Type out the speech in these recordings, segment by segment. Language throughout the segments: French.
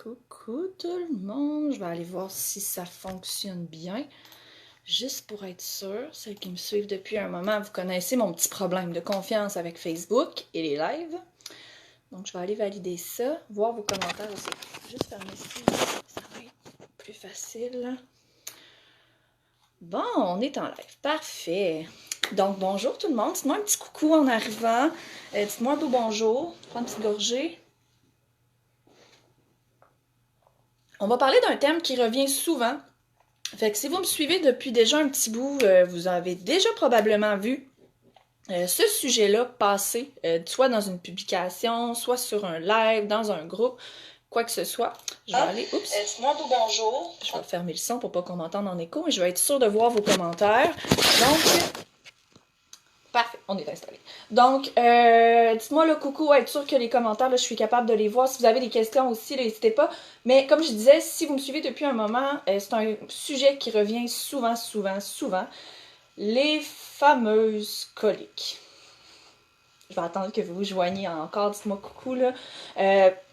Coucou tout le monde, je vais aller voir si ça fonctionne bien. Juste pour être sûre, celles qui me suivent depuis un moment, vous connaissez mon petit problème de confiance avec Facebook et les lives. Donc je vais aller valider ça, voir vos commentaires aussi. Juste fermer ici, ça va être plus facile. Bon, on est en live, parfait. Donc bonjour tout le monde, dites-moi un petit coucou en arrivant. Dites-moi un beau bonjour, prends une petite gorgée. On va parler d'un thème qui revient souvent. Fait que si vous me suivez depuis déjà un petit bout, vous avez déjà probablement vu ce sujet-là passer, soit dans une publication, soit sur un live, dans un groupe, quoi que ce soit. Je vais aller... Oups! Dites-moi tout bonjour. Je vais fermer le son pour pas qu'on m'entende en écho, mais je vais être sûre de voir vos commentaires. Donc... Parfait, on est installé. Donc, dites-moi le coucou, être sûr que les commentaires, là, je suis capable de les voir. Si vous avez des questions aussi, n'hésitez pas. Mais comme je disais, si vous me suivez depuis un moment, c'est un sujet qui revient souvent. Les fameuses coliques. Je vais attendre que vous vous joigniez encore, dites-moi coucou, là.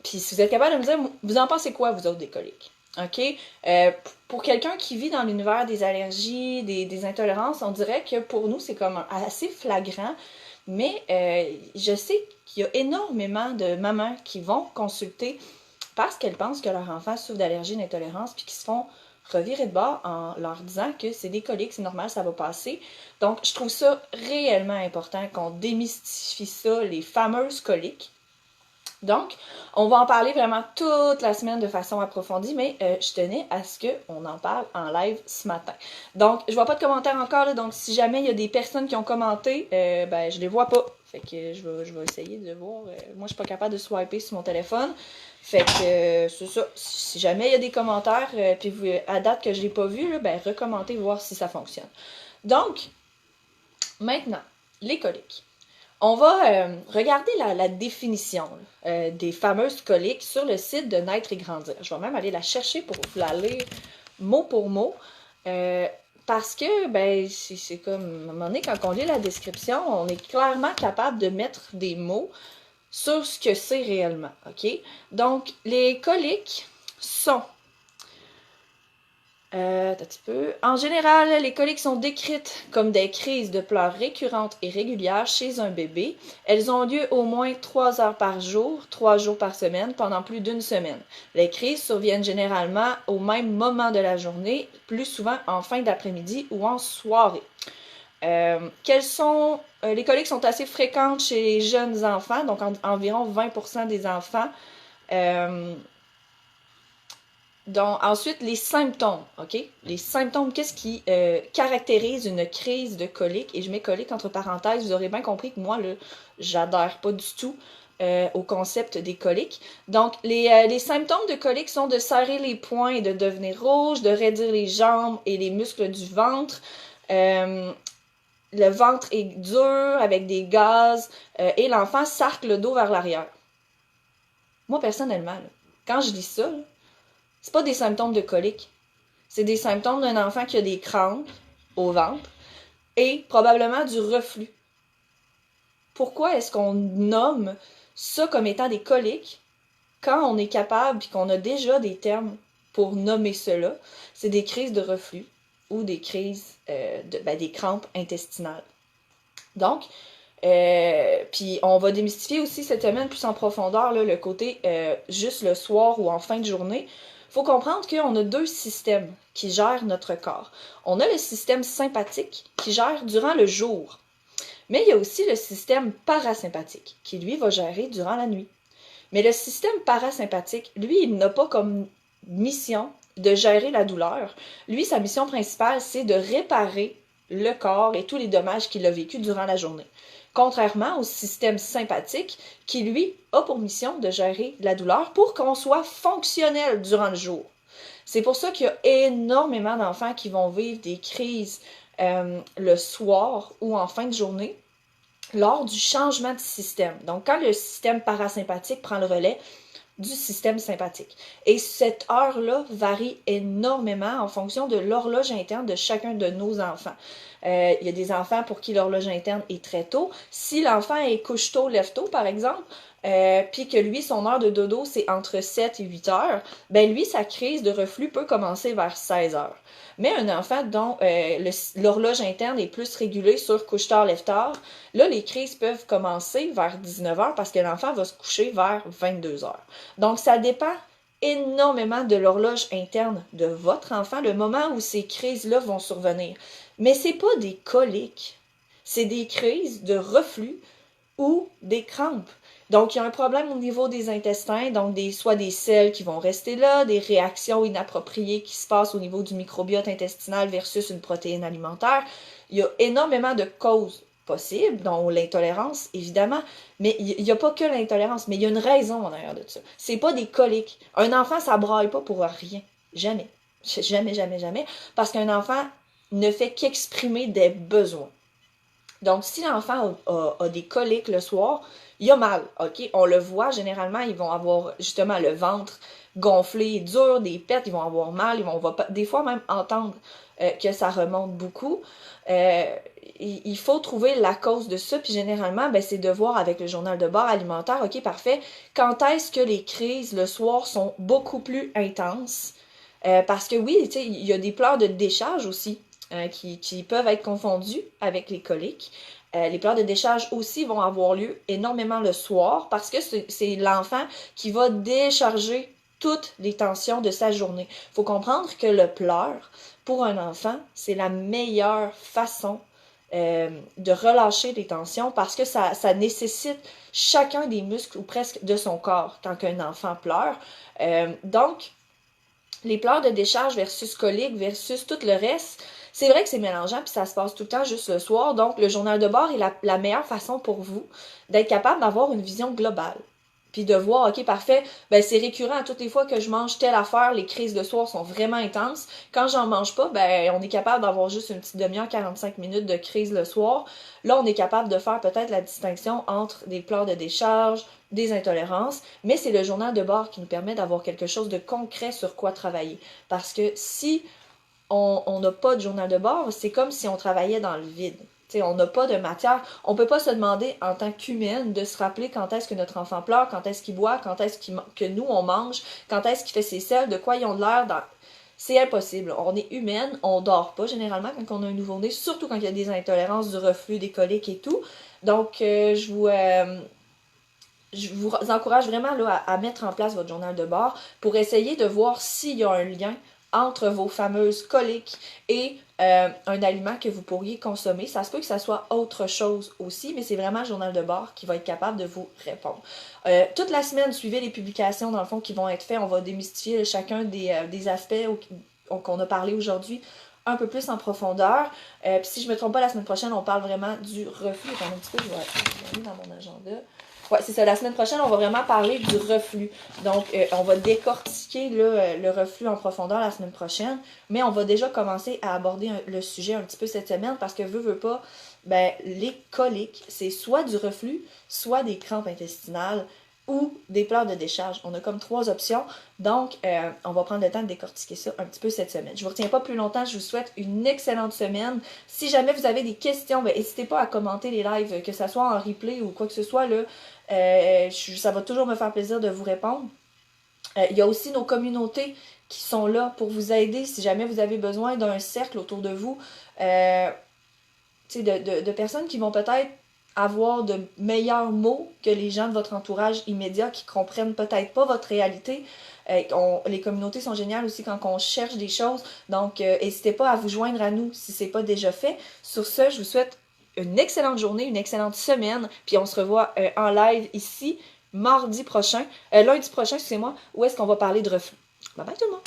Puis si vous êtes capable de me dire, vous en pensez quoi, vous autres, des coliques? OK? Pour quelqu'un qui vit dans l'univers des allergies, des intolérances, on dirait que pour nous, c'est comme assez flagrant. Mais je sais qu'il y a énormément de mamans qui vont consulter parce qu'elles pensent que leur enfant souffre d'allergie, d'intolérance, puis qui se font revirer de bord en leur disant que c'est des coliques, c'est normal, ça va passer. Donc, je trouve ça réellement important qu'on démystifie ça, les fameuses coliques. Donc, on va en parler vraiment toute la semaine de façon approfondie, mais je tenais à ce qu'on en parle en live ce matin. Donc, je vois pas de commentaires encore, là, donc si jamais il y a des personnes qui ont commenté, ben je les vois pas. Fait que je vais essayer de voir. Moi, je suis pas capable de swiper sur mon téléphone. Fait que c'est ça. Si jamais il y a des commentaires, puis vous, à date que je l'ai pas vu, là, ben recommentez, voir si ça fonctionne. Donc, maintenant, les coliques. On va regarder la définition des fameuses coliques sur le site de Naître et Grandir. Je vais même aller la chercher pour vous la lire mot pour mot. Parce que, ben, c'est comme, à un moment donné, quand on lit la description, on est clairement capable de mettre des mots sur ce que c'est réellement, OK? Donc, les coliques sont... un petit peu. En général, les coliques sont décrites comme des crises de pleurs récurrentes et régulières chez un bébé. Elles ont lieu au moins 3 heures par jour, 3 jours par semaine, pendant plus d'une semaine. Les crises surviennent généralement au même moment de la journée, plus souvent en fin d'après-midi ou en soirée. Les coliques sont assez fréquentes chez les jeunes enfants, donc environ 20% des enfants. Donc, ensuite, les symptômes, OK? Les symptômes, qu'est-ce qui caractérise une crise de colique? Et je mets colique entre parenthèses, vous aurez bien compris que moi, là, j'adhère pas du tout au concept des coliques. Donc, les symptômes de colique sont de serrer les poings et de devenir rouge, de raidir les jambes et les muscles du ventre. Le ventre est dur avec des gaz et l'enfant s'arque le dos vers l'arrière. Moi, personnellement, là, quand je lis ça, là, c'est pas des symptômes de colique. C'est des symptômes d'un enfant qui a des crampes au ventre et probablement du reflux. Pourquoi est-ce qu'on nomme ça comme étant des coliques quand on est capable et qu'on a déjà des termes pour nommer cela? C'est des crises de reflux ou des crises des crampes intestinales. Donc, puis on va démystifier aussi cette semaine plus en profondeur là, le côté juste le soir ou en fin de journée. Il faut comprendre qu'on a 2 systèmes qui gèrent notre corps. On a le système sympathique qui gère durant le jour. Mais il y a aussi le système parasympathique qui, lui, va gérer durant la nuit. Mais le système parasympathique, lui, il n'a pas comme mission de gérer la douleur. Lui, sa mission principale, c'est de réparer le corps et tous les dommages qu'il a vécu durant la journée. Contrairement au système sympathique qui, lui, a pour mission de gérer la douleur pour qu'on soit fonctionnel durant le jour. C'est pour ça qu'il y a énormément d'enfants qui vont vivre des crises le soir ou en fin de journée lors du changement de système. Donc, quand le système parasympathique prend le relais du système sympathique. Et cette heure-là varie énormément en fonction de l'horloge interne de chacun de nos enfants. Il y a des enfants pour qui l'horloge interne est très tôt. Si l'enfant est couche tôt, lève tôt, par exemple, puis que lui, son heure de dodo, c'est entre 7 et 8 heures, ben lui, sa crise de reflux peut commencer vers 16 heures. Mais un enfant dont l'horloge interne est plus régulée sur couche-tard, lève-tard, là, les crises peuvent commencer vers 19 heures parce que l'enfant va se coucher vers 22 heures. Donc, ça dépend énormément de l'horloge interne de votre enfant, le moment où ces crises-là vont survenir. Mais c'est pas des coliques, c'est des crises de reflux ou des crampes. Donc, il y a un problème au niveau des intestins, donc soit des selles qui vont rester là, des réactions inappropriées qui se passent au niveau du microbiote intestinal versus une protéine alimentaire. Il y a énormément de causes possibles, dont l'intolérance, évidemment, mais il n'y a pas que l'intolérance, mais il y a une raison en arrière de ça. C'est pas des coliques. Un enfant, ça braille pas pour rien. Jamais. Jamais, jamais, jamais. Parce qu'un enfant ne fait qu'exprimer des besoins. Donc, si l'enfant a des coliques le soir, il a mal, ok? On le voit, généralement, ils vont avoir justement le ventre gonflé, dur, des pets, ils vont avoir mal, on va des fois même entendre que ça remonte beaucoup. Il faut trouver la cause de ça, puis généralement, ben, c'est de voir avec le journal de bord alimentaire, ok, parfait, quand est-ce que les crises le soir sont beaucoup plus intenses, parce que oui, tu sais, il y a des pleurs de décharge aussi, qui peuvent être confondus avec les coliques. Les pleurs de décharge aussi vont avoir lieu énormément le soir parce que c'est l'enfant qui va décharger toutes les tensions de sa journée. Il faut comprendre que le pleur, pour un enfant, c'est la meilleure façon de relâcher les tensions parce que ça nécessite chacun des muscles ou presque de son corps quand un enfant pleure. Donc, les pleurs de décharge versus colique versus tout le reste, c'est vrai que c'est mélangeant puis ça se passe tout le temps juste le soir. Donc, le journal de bord est la meilleure façon pour vous d'être capable d'avoir une vision globale. Puis de voir, ok, parfait, ben c'est récurrent à toutes les fois que je mange telle affaire, les crises de soir sont vraiment intenses. Quand j'en mange pas, ben on est capable d'avoir juste une petite demi-heure, 45 minutes de crise le soir. Là, on est capable de faire peut-être la distinction entre des pleurs de décharge, des intolérances, mais c'est le journal de bord qui nous permet d'avoir quelque chose de concret sur quoi travailler. Parce que si on n'a pas de journal de bord, c'est comme si on travaillait dans le vide. T'sais, on n'a pas de matière. On peut pas se demander en tant qu'humaine de se rappeler quand est-ce que notre enfant pleure, quand est-ce qu'il boit, quand est-ce que nous on mange, quand est-ce qu'il fait ses selles, de quoi ils ont de l'air dans... C'est impossible. On est humaine, on dort pas généralement quand on a un nouveau-né, surtout quand il y a des intolérances, du reflux, des coliques et tout. Donc, je vous encourage vraiment là, à mettre en place votre journal de bord pour essayer de voir s'il y a un lien entre vos fameuses coliques et un aliment que vous pourriez consommer. Ça se peut que ça soit autre chose aussi, mais c'est vraiment le journal de bord qui va être capable de vous répondre. Toute la semaine, suivez les publications, dans le fond, qui vont être faites. On va démystifier chacun des aspects qu'on a parlé aujourd'hui un peu plus en profondeur. Puis si je ne me trompe pas, la semaine prochaine, on parle vraiment du reflux. Attends un petit peu, je vais aller dans mon agenda. Ouais, c'est ça. La semaine prochaine, on va vraiment parler du reflux. Donc, on va décortiquer le reflux en profondeur la semaine prochaine, mais on va déjà commencer à aborder le sujet un petit peu cette semaine parce que veut pas, ben, les coliques, c'est soit du reflux, soit des crampes intestinales ou des pleurs de décharge. On a comme 3 options, donc on va prendre le temps de décortiquer ça un petit peu cette semaine. Je ne vous retiens pas plus longtemps, je vous souhaite une excellente semaine. Si jamais vous avez des questions, ben, n'hésitez pas à commenter les lives, que ce soit en replay ou quoi que ce soit, là, ça va toujours me faire plaisir de vous répondre. Il y a aussi nos communautés qui sont là pour vous aider si jamais vous avez besoin d'un cercle autour de vous, de personnes qui vont peut-être avoir de meilleurs mots que les gens de votre entourage immédiat qui comprennent peut-être pas votre réalité. Les communautés sont géniales aussi quand on cherche des choses. Donc, n'hésitez pas à vous joindre à nous si c'est pas déjà fait. Sur ce, je vous souhaite une excellente journée, une excellente semaine. Puis on se revoit en live ici lundi prochain, excusez-moi, où est-ce qu'on va parler de reflux. Bye bye tout le monde!